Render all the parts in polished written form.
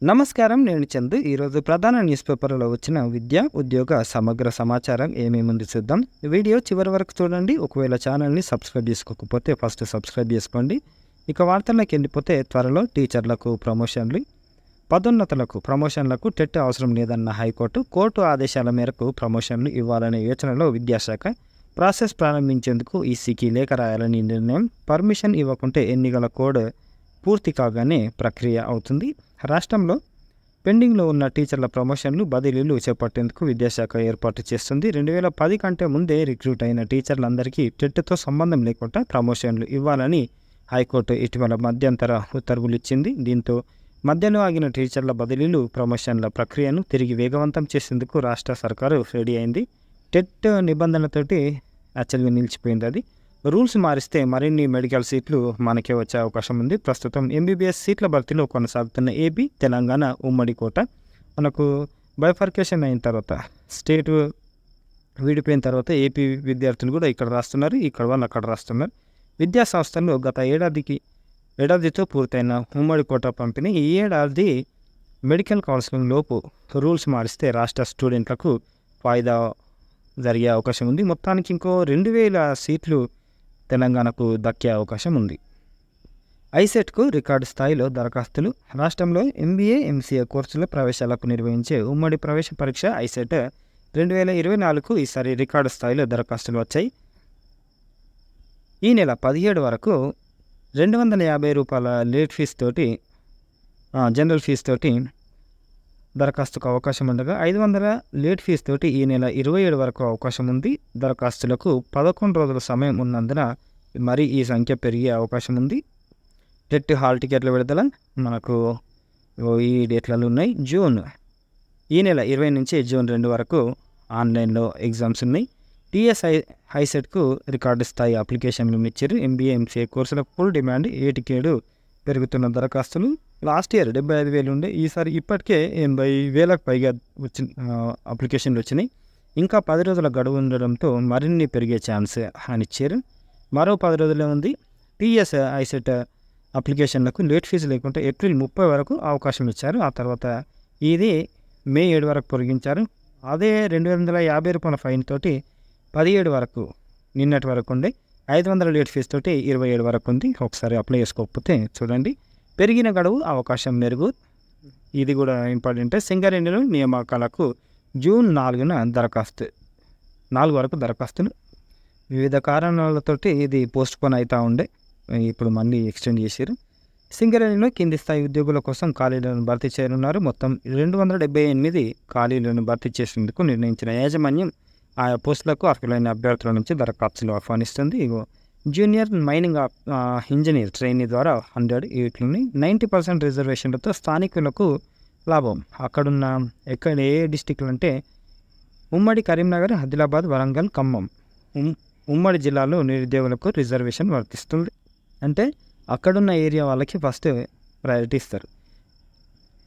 నమస్కారం. నేను చందు. ఈరోజు ప్రధాన న్యూస్ పేపర్‌లో వచ్చిన విద్య, ఉద్యోగ సమగ్ర సమాచారం ఏమేముంది చూద్దాం. వీడియో చివరి వరకు చూడండి. ఒకవేళ ఛానల్‌ని సబ్స్క్రైబ్ చేసుకోకపోతే ఫస్ట్ సబ్స్క్రైబ్ చేసుకోండి. ఇక వార్తల్లోకెళ్ళిపోతే త్వరలో టీచర్లకు ప్రమోషన్లు, పదోన్నతులకు ప్రమోషన్లకు టెట్ అవసరం లేదన్న హైకోర్టు. కోర్టు ఆదేశాల మేరకు ప్రమోషన్లు ఇవ్వాలనే యోచనలో విద్యాశాఖ. ప్రాసెస్ ప్రారంభించేందుకు ఈసీకి లేఖ రాయాలని నిర్ణయం. పర్మిషన్ ఇవ్వకుంటే ఎన్నికల కోడ్ పూర్తి కాగానే ప్రక్రియ అవుతుంది. రాష్ట్రంలో పెండింగ్లో ఉన్న టీచర్ల ప్రమోషన్లు, బదిలీలు చేపట్టేందుకు విద్యాశాఖ ఏర్పాటు చేస్తుంది. 2010 కంటే ముందే రిక్రూట్ అయిన టీచర్లందరికీ టెట్తో సంబంధం లేకుండా ప్రమోషన్లు ఇవ్వాలని హైకోర్టు ఇటీవల మధ్యంతర ఉత్తర్వులు ఇచ్చింది. దీంతో మధ్యలో ఆగిన టీచర్ల బదిలీలు, ప్రమోషన్ల ప్రక్రియను తిరిగి వేగవంతం చేసేందుకు రాష్ట్ర సర్కారు రెడీ అయింది. టెట్ నిబంధనలతోటి యాక్చువల్గా నిలిచిపోయింది అది. రూల్స్ మారిస్తే మరిన్ని మెడికల్ సీట్లు మనకే వచ్చే అవకాశం ఉంది. ప్రస్తుతం ఎంబీబీఎస్ సీట్ల భర్తీలో కొనసాగుతున్న ఏపీ, తెలంగాణ ఉమ్మడి కోట. మనకు బైఫర్కేషన్ అయిన తర్వాత, స్టేట్ విడిపోయిన తర్వాత ఏపీ విద్యార్థులు కూడా ఇక్కడ రాస్తున్నారు, ఇక్కడ వాళ్ళు అక్కడ రాస్తున్నారు. విద్యా సంస్థల్లో గత ఏడాదితో పూర్తయిన ఉమ్మడి కోట పంపిణీ. ఈ ఏడాది మెడికల్ కౌన్సిలింగ్ లోపు రూల్స్ మారిస్తే రాష్ట్ర స్టూడెంట్లకు వాయిదా జరిగే అవకాశం ఉంది. మొత్తానికి ఇంకో 2000 సీట్లు తెలంగాణకు దక్కే అవకాశం ఉంది. ఐసెట్కు రికార్డు స్థాయిలో దరఖాస్తులు. రాష్ట్రంలో ఎంబీఏ, ఎంసీఏ కోర్సుల ప్రవేశాలకు నిర్వహించే ఉమ్మడి ప్రవేశ పరీక్ష ఐసెట్ 2024కు ఈసారి రికార్డు స్థాయిలో దరఖాస్తులు వచ్చాయి. ఈ నెల 17 వరకు ₹250 లేట్ ఫీజు తోటి, జనరల్ ఫీజు తోటి దరఖాస్తుకు అవకాశం ఉండగా 500 లేట్ ఫీజు తోటి ఈ నెల 27 వరకు అవకాశం ఉంది. దరఖాస్తులకు 11 రోజుల సమయం ఉన్నందున మరి ఈ సంఖ్య పెరిగే అవకాశం ఉంది. టెట్ హాల్ టికెట్ల విడుదల మనకు ఈ డేట్లలో ఉన్నాయి. ఈ నెల 20 నుంచి జూన్ 2 వరకు ఆన్లైన్లో ఎగ్జామ్స్ ఉన్నాయి. టీఎస్ఐ హైసెట్కు రికార్డు స్థాయి అప్లికేషన్లు ఇచ్చారు. ఎంబీఏ, ఎంసీఏ కోర్సులకు ఫుల్ డిమాండ్. ఏటికేడు పెరుగుతున్న దరఖాస్తులు. లాస్ట్ ఇయర్ 75,000 ఉండే, ఈసారి ఇప్పటికే 80,000కు పైగా అప్లికేషన్లు వచ్చినాయి. ఇంకా 10 రోజుల గడువు ఉండడంతో మరిన్ని పెరిగే ఛాన్స్ అని ఇచ్చారు. మరో 10 రోజులే ఉంది. టీఎస్ ఐసెట్ అప్లికేషన్లకు లేట్ ఫీజు లేకుంటే ఏప్రిల్ 30 వరకు అవకాశం ఇచ్చారు. ఆ తర్వాత ఇది మే 7 వరకు పొడిగించారు. అదే ₹250 ఫైన్ తోటి 17 వరకు, నిన్నటి వరకు ఉండే 500 లేట్ ఫీజు తోటి 27 వరకు ఉంది. ఒకసారి అప్లై చేసుకోకపోతే చూడండి. పెరిగిన గడువు, అవకాశం మెరుగు. ఇది కూడా ఇంపార్టెంటే. సింగరేణిలో నియామకాలకు జూన్ 4న దరఖాస్తు, 4 వరకు దరఖాస్తులు. వివిధ కారణాలతోటి ఇది పోస్ట్పోన్ అవుతూ ఉండే, ఇప్పుడు మళ్ళీ ఎక్స్టెండ్ చేశారు. సింగరేణిలో కింది స్థాయి ఉద్యోగుల కోసం ఖాళీలను భర్తీ చేయనున్నారు. మొత్తం 278 ఖాళీలను భర్తీ చేసేందుకు నిర్ణయించిన యాజమాన్యం ఆయా పోస్టులకు అర్హులైన అభ్యర్థుల నుంచి దరఖాస్తులు ఆహ్వానిస్తుంది. జూనియర్ మైనింగ్ ఇంజనీర్ ట్రైనీ ద్వారా 100 వీటిని 90% రిజర్వేషన్లతో స్థానికులకు లాభం. అక్కడున్న ఏ డిస్టిక్లు అంటే ఉమ్మడి కరీంనగర్, ఆదిలాబాద్, వరంగల్, ఖమ్మం ఉమ్మడి జిల్లాలో నిరుద్యోగులకు రిజర్వేషన్ వర్తిస్తుంది. అంటే అక్కడున్న ఏరియా వాళ్ళకి ఫస్ట్ ప్రయారిటీ ఇస్తారు.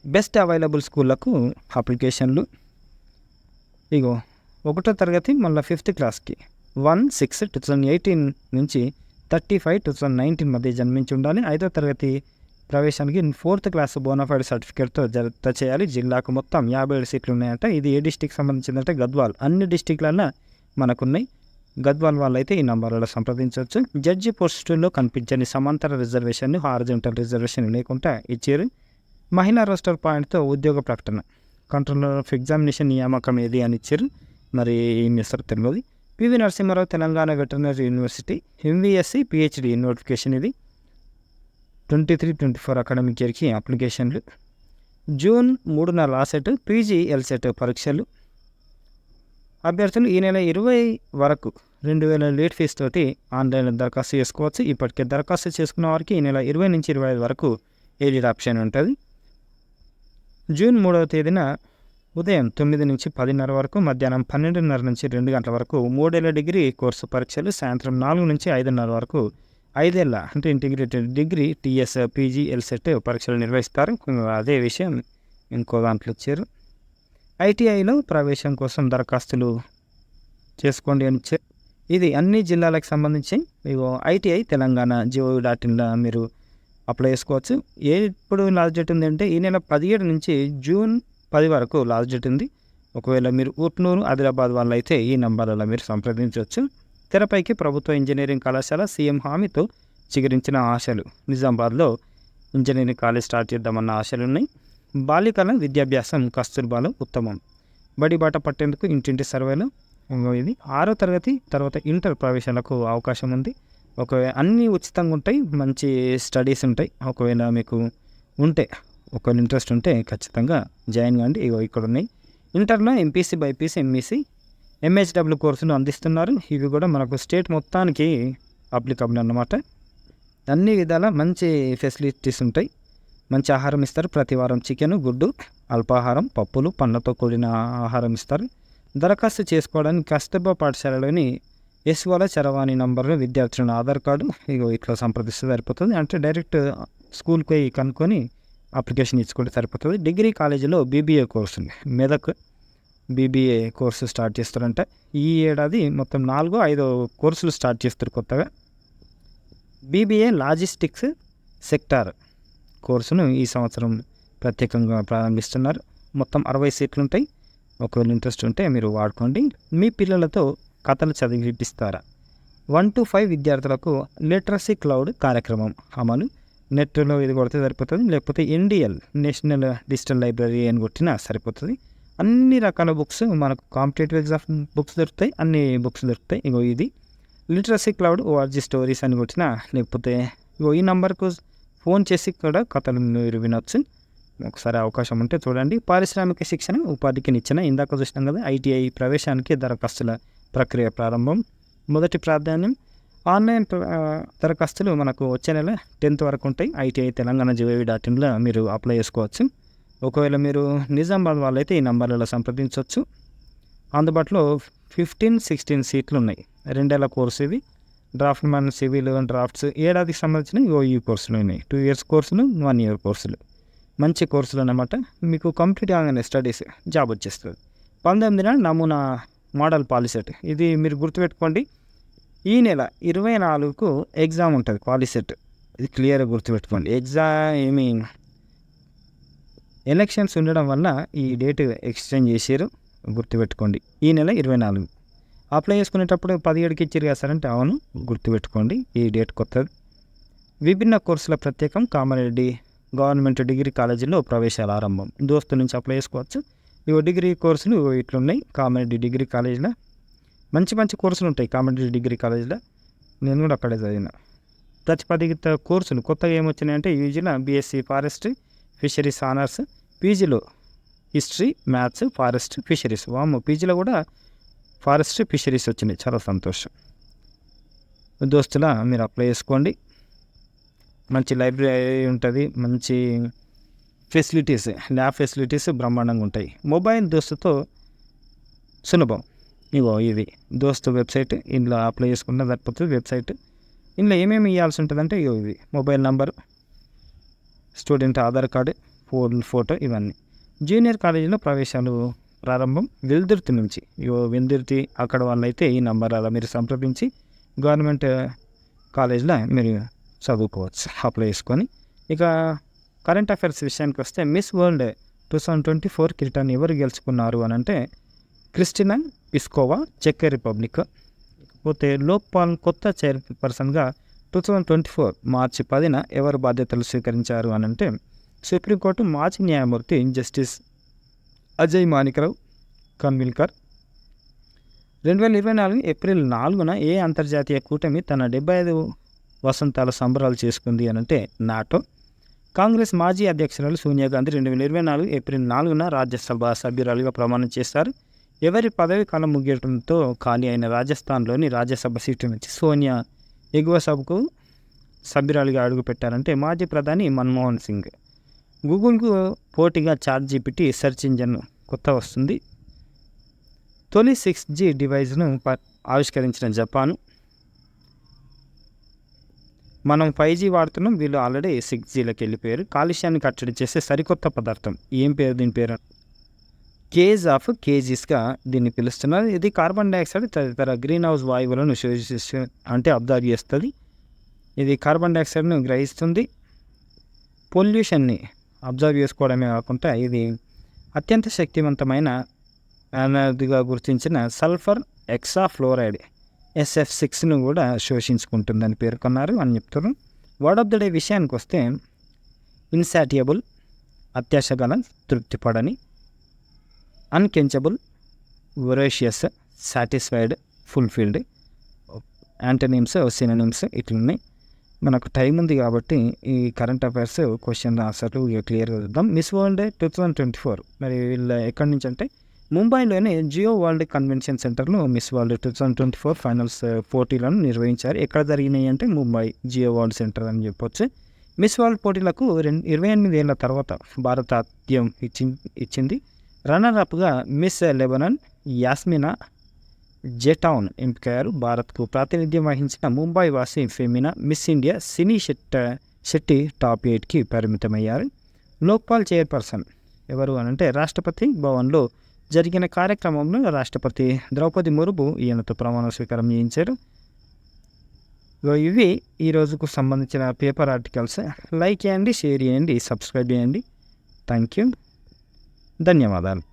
బెస్ట్ అవైలబుల్ స్కూళ్ళకు అప్లికేషన్లు. 1వ తరగతి మళ్ళీ 5th క్లాస్కి 1/6/2018 నుంచి 35/2019 మధ్య జన్మించి ఉండాలి. 5వ తరగతి ప్రవేశానికి 4th క్లాస్ బోనాఫైడ్ సర్టిఫికేట్తో జత చేయాలి. జిల్లాకు మొత్తం 57 సీట్లు ఉన్నాయంట. ఇది ఏ డిస్టిక్ సంబంధించిందంటే గద్వాల్. అన్ని డిస్టిక్లన్నా మనకున్నాయి. గద్వాల్ వాళ్ళైతే ఈ నంబర్లలో సంప్రదించవచ్చు. జడ్జి పోస్టుల్లో కనిపించని సమాంతర రిజర్వేషన్, హారిజాంటల్ రిజర్వేషన్ లేకుండా ఇచ్చారు. మహిళా రోస్టర్ పాయింట్తో ఉద్యోగ ప్రకటన. కంట్రోలర్ ఆఫ్ ఎగ్జామినేషన్ నియామకం ఏది అని ఇచ్చారు. మరి ఏం చేస్తారో తెలియదు. PV Narasimharao Telangana veterinary university MVSc PhD notification. ఇది 23-24 అకాడమిక్ ఇయర్కి అప్లికేషన్లు. జూన్ 3న లాసెట్, పీజీ ఎల్సెట్ పరీక్షలు. అభ్యర్థులు ఈ నెల 20 వరకు 2,000 లేట్ ఫీజు తోటి ఆన్లైన్లో దరఖాస్తు చేసుకోవచ్చు. ఇప్పటికే దరఖాస్తు చేసుకున్న వారికి ఈ నెల 20 నుంచి 25 వరకు ఎడిట్ ఆప్షన్ ఉంటుంది. జూన్ 3వ తేదీన ఉదయం 9 నుంచి 10:30 వరకు, మధ్యాహ్నం 12:30 నుంచి 2 గంటల వరకు 3 ఏళ్ల డిగ్రీ కోర్సు పరీక్షలు. సాయంత్రం 4 నుంచి 5:30 వరకు 5 ఏళ్ల అంటే integrated degree TS, PG, LCET పరీక్షలు నిర్వహిస్తారు. అదే విషయం ఇంకో దాంట్లో ఇచ్చారు. ఐటీఐలో ప్రవేశం కోసం దరఖాస్తులు చేసుకోండి అని ఇచ్చారు. ఇది అన్ని జిల్లాలకు సంబంధించి. ఐటీఐ తెలంగాణ GOV.inలో మీరు అప్లై చేసుకోవచ్చు. ఎప్పుడు లాస్ట్ డేట్ ఉందంటే ఈ నెల 17 నుంచి జూన్ 10 వరకు లాస్ట్ డేట్ ఉంది. ఒకవేళ మీరు ఉట్నూరు, ఆదిలాబాద్ వాళ్ళైతే ఈ నంబర్లలో మీరు సంప్రదించవచ్చు. తెరపైకి ప్రభుత్వ ఇంజనీరింగ్ కళాశాల సీఎం హామీతో చిగురించిన ఆశలు. నిజామాబాద్లో ఇంజనీరింగ్ కాలేజ్ స్టార్ట్ చేద్దామన్న ఆశలున్నాయి. బాలికల విద్యాభ్యాసం కస్తూర్బాలో ఉత్తమం. బడి బాట పట్టేందుకు ఇంటింటి సర్వేలు. ఇది 6వ తరగతి తర్వాత ఇంటర్ ప్రవేశాలకు అవకాశం ఉంది. ఒకవేళ అన్నీ ఉచితంగా ఉంటాయి, మంచి స్టడీస్ ఉంటాయి. ఒకవేళ మీకు ఉంటే ఒకవేళ ఇంట్రెస్ట్ ఉంటే ఖచ్చితంగా జాయిన్ కాండి. ఇక్కడ ఉన్నాయి. ఇంటర్లో ఎంపీసీ, బైపీసీ, ఎంఈసీ, ఎంహెచ్డబ్ల్యూ కోర్సులు అందిస్తున్నారు. ఇవి కూడా మనకు స్టేట్ మొత్తానికి అప్లికబుల్ అన్నమాట. అన్ని విధాల మంచి ఫెసిలిటీస్ ఉంటాయి. మంచి ఆహారం ఇస్తారు. ప్రతి వారం చికెన్, గుడ్డు, అల్పాహారం, పప్పులు, పండ్లతో కూడిన ఆహారం ఇస్తారు. దరఖాస్తు చేసుకోవడానికి కస్తూర్బా పాఠశాలలోని ఎస్వాల చరవాణి నంబర్లో విద్యార్థులను ఆధార్ కార్డు ఇట్లా సంప్రదిస్తే సరిపోతుంది. అంటే డైరెక్ట్ స్కూల్కి పోయి కనుక్కొని అప్లికేషన్ ఇచ్చుకుంటే సరిపోతుంది. డిగ్రీ కాలేజీలో బీబీఏ కోర్సు ఉంది. మెదక్ బీబీఏ కోర్సు స్టార్ట్ చేస్తారంట. ఈ ఏడాది మొత్తం 4-5 కోర్సులు స్టార్ట్ చేస్తారు కొత్తగా. బీబీఏ లాజిస్టిక్స్ సెక్టార్ కోర్సును ఈ సంవత్సరం ప్రత్యేకంగా ప్రారంభిస్తున్నారు. మొత్తం 60 సీట్లు ఉంటాయి. ఒకవేళ ఇంట్రెస్ట్ ఉంటే మీరు వాడుకోండి. మీ పిల్లలతో కథలు చదివిపిస్తారా? 1 to 5 విద్యార్థులకు లిటరసీ క్లౌడ్ కార్యక్రమం అమలు. నెట్లో ఇది కొడితే సరిపోతుంది. లేకపోతే ఎన్డిఎల్ నేషనల్ డిజిటల్ లైబ్రరీ అని కొట్టినా సరిపోతుంది. అన్ని రకాల బుక్స్ మనకు కాంపిటేటివ్ ఎగ్జామ్ బుక్స్ దొరుకుతాయి. అన్ని బుక్స్ దొరుకుతాయి. ఇది లిటరసీ క్లౌడ్ ఓఆర్జీ స్టోరీస్ అని కొట్టినా, లేకపోతే ఈ నంబర్కు ఫోన్ చేసి కూడా కథలు మీరు వినొచ్చు. ఒకసారి అవకాశం ఉంటే చూడండి. పారిశ్రామిక శిక్షణ ఉపాధికి నిచ్చెన. ఇందాక చూసినాం కదా, ఐటీఐ ప్రవేశానికి దరఖాస్తుల ప్రక్రియ ప్రారంభం. మొదటి ప్రాధాన్యం ఆన్లైన్ దరఖాస్తులు మనకు వచ్చే నెల 10th వరకు ఉంటాయి. ఐటీఐ తెలంగాణ GOV.inలో మీరు అప్లై చేసుకోవచ్చు. ఒకవేళ మీరు నిజామాబాద్ వాళ్ళైతే ఈ నంబర్లలో సంప్రదించవచ్చు. అందుబాటులో 15-16 సీట్లు ఉన్నాయి. 2 ఏళ్ల కోర్సు ఇవి. డ్రాఫ్ట్ మ్యాన్, సివిల్, డ్రాఫ్ట్స్ ఏడాదికి సంబంధించిన ఈ కోర్సులు ఉన్నాయి. 2 years కోర్సులు, 1 year కోర్సులు. మంచి కోర్సులు అన్నమాట. మీకు కంప్లీట్ కాగానే స్టడీస్ జాబ్ వచ్చేస్తుంది. 19న నమూనా మోడల్ పాలిసెట్. ఇది మీరు గుర్తుపెట్టుకోండి. ఈ నెల 24కు ఎగ్జామ్ ఉంటుంది పాలిసెట్. ఇది క్లియర్గా గుర్తుపెట్టుకోండి. ఎలక్షన్స్ ఉండడం వల్ల ఈ డేట్ ఎక్స్టెండ్ చేసారు, గుర్తుపెట్టుకోండి. ఈ నెల 24 అప్లై చేసుకునేటప్పుడు 17కి ఇచ్చారు కదా సార్ అంటే అవును, గుర్తుపెట్టుకోండి. ఈ డేట్ కొత్తది. విభిన్న కోర్సుల ప్రత్యేకం. కామారెడ్డి గవర్నమెంట్ డిగ్రీ కాలేజీలో ప్రవేశాల ఆరంభం. దోస్తు నుంచి అప్లై చేసుకోవచ్చు. డిగ్రీ కోర్సులు ఇట్లున్నాయి. కామారెడ్డి డిగ్రీ కాలేజీలో మంచి మంచి కోర్సులు ఉంటాయి. కామారెడ్డి డిగ్రీ కాలేజీలో నేను కూడా అక్కడే చదివిన. ప్రతిపాదిత కోర్సులు కొత్తగా ఏమొచ్చినాయంటే యూజీలో బీఎస్సీ ఫారెస్ట్రీ ఫిషరీస్ ఆనర్స్, పీజీలో హిస్టరీ, మ్యాథ్స్, ఫారెస్ట్, ఫిషరీస్. పీజీలో కూడా ఫారెస్ట్, ఫిషరీస్ వచ్చినాయి. చాలా సంతోషం. దోస్తుల మీరు అప్లై చేసుకోండి. మంచి లైబ్రరీ ఉంటుంది. మంచి ఫెసిలిటీస్, ల్యాబ్ ఫెసిలిటీస్ బ్రహ్మాండంగా ఉంటాయి. మొబైల్ దోస్తుతో సులభం. ఇది దోస్తు వెబ్సైట్. ఇందులో అప్లై చేసుకుంటే సరిపోతుంది. వెబ్సైట్ ఇందులో ఏమేమి ఇవ్వాల్సి ఉంటుందంటే ఇవి mobile number, student Aadhaar card, photo, ఇవన్నీ. జూనియర్ కాలేజీలో ప్రవేశాలు ప్రారంభం. వెల్దుర్తి నుంచి వెల్దుర్తి అక్కడ వాళ్ళైతే ఈ నంబర్ అలా మీరు సంప్రదించి గవర్నమెంట్ కాలేజ్లో మీరు చదువుకోవచ్చు అప్లై చేసుకొని. ఇక కరెంట్ అఫైర్స్ విషయానికి వస్తే మిస్ వరల్డ్ 2024 కిరీటాన్ని ఎవరు గెలుచుకున్నారు అని అంటే క్రిస్టినా పిస్కోవా, చెక్ రిపబ్లిక్. పోతే లోక్పాల్ కొత్త చైర్పర్సన్గా 2024 మార్చి 10న ఎవరు బాధ్యతలు స్వీకరించారు అని అంటే సుప్రీంకోర్టు మాజీ న్యాయమూర్తి జస్టిస్ అజయ్ మాణిక్రావు ఖన్విల్కర్. 2024 ఏప్రిల్ 4న ఏ అంతర్జాతీయ కూటమి తన 75 వసంతాల సంబరాలు చేసుకుంది అని అంటే నాటో. కాంగ్రెస్ మాజీ అధ్యక్షురాలు సోనియా గాంధీ 2024 ఏప్రిల్ 4న రాజ్యసభ సభ్యురాలుగా ప్రమాణం చేశారు. ఎవరి పదవి కాలం ముగియడంతో ఖాళీ అయిన రాజస్థాన్లోని రాజ్యసభ సీటు నుంచి సోనియా ఎగువ సభకు సభ్యురాలుగా అడుగుపెట్టారంటే మాజీ ప్రధాని మన్మోహన్ సింగ్. గూగుల్కు పోటీగా ChatGPT సెర్చ్ ఇంజన్ కొత్త వస్తుంది. తొలి 6G డివైస్ను ఆవిష్కరించిన జపాను. మనం 5G వాడుతున్నాం, వీళ్ళు ఆల్రెడీ 6Gలోకి వెళ్ళిపోయారు. కాలుష్యాన్ని కట్టడి చేసే సరికొత్త పదార్థం. ఏం పేరు దీని పేరు? కేజ్ ఆఫ్ కేజీస్గా దీన్ని పిలుస్తున్నారు. ఇది కార్బన్ డైఆక్సైడ్ తదితర గ్రీన్ హౌస్ వాయువులను అబ్జర్వ్ చేస్తుంది. ఇది కార్బన్ డైఆక్సైడ్ను గ్రహిస్తుంది. పొల్యూషన్ని అబ్జర్వ్ చేసుకోవడమే కాకుండా ఇది అత్యంత శక్తివంతమైన ఎనర్జీగా గుర్తించిన సల్ఫర్ ఎక్సాఫ్లోరైడ్ SF6ను కూడా శోషించుకుంటుందని పేర్కొన్నారు అని చెప్తారు. వర్డ్ ఆఫ్ ద డే విషయానికి వస్తే ఇన్సాటియబుల్ అత్యాశ గల, తృప్తిపడని, unquenchable, voracious, satisfied, fulfilled, antonyms, synonyms ఇట్లున్నాయి. మనకు టైం ఉంది కాబట్టి ఈ కరెంట్ అఫైర్స్ క్వశ్చన్ ఆన్సర్లు క్లియర్గా చూద్దాం. మిస్ వరల్డ్ 2024 మరి వీళ్ళ ఎక్కడి నుంచి అంటే ముంబైలోని జియో వరల్డ్ కన్వెన్షన్ సెంటర్లో మిస్ వరల్డ్ 2024 ఫైనల్స్ పోటీలను నిర్వహించారు. ఎక్కడ జరిగినాయి అంటే ముంబై జియో వరల్డ్ సెంటర్ అని చెప్పొచ్చు. మిస్ వరల్డ్ పోటీలకు 28 ఏళ్ల తర్వాత భారత ఆతిథ్యం ఇచ్చింది. రన్నర్-అప్గా మిస్ లెబనాన్ యాస్మినా జెటౌన్ ఎంపికయ్యారు. భారత్కు ప్రాతినిధ్యం వహించిన ముంబై వాసి ఫెమినా మిస్ ఇండియా సినీ శెట్టి టాప్ 8కి పరిమితమయ్యారు. లోక్పాల్ చైర్పర్సన్ ఎవరు అనంటే రాష్ట్రపతి భవన్లో జరిగిన కార్యక్రమంలో రాష్ట్రపతి ద్రౌపది ముర్ము ఈయనతో ప్రమాణ స్వీకారం చేయించారు. ఇవి ఈ రోజుకు సంబంధించిన పేపర్ ఆర్టికల్స్. లైక్ చేయండి, షేర్ చేయండి, సబ్స్క్రైబ్ చేయండి. థ్యాంక్ యూ, ధన్యవాదాలు.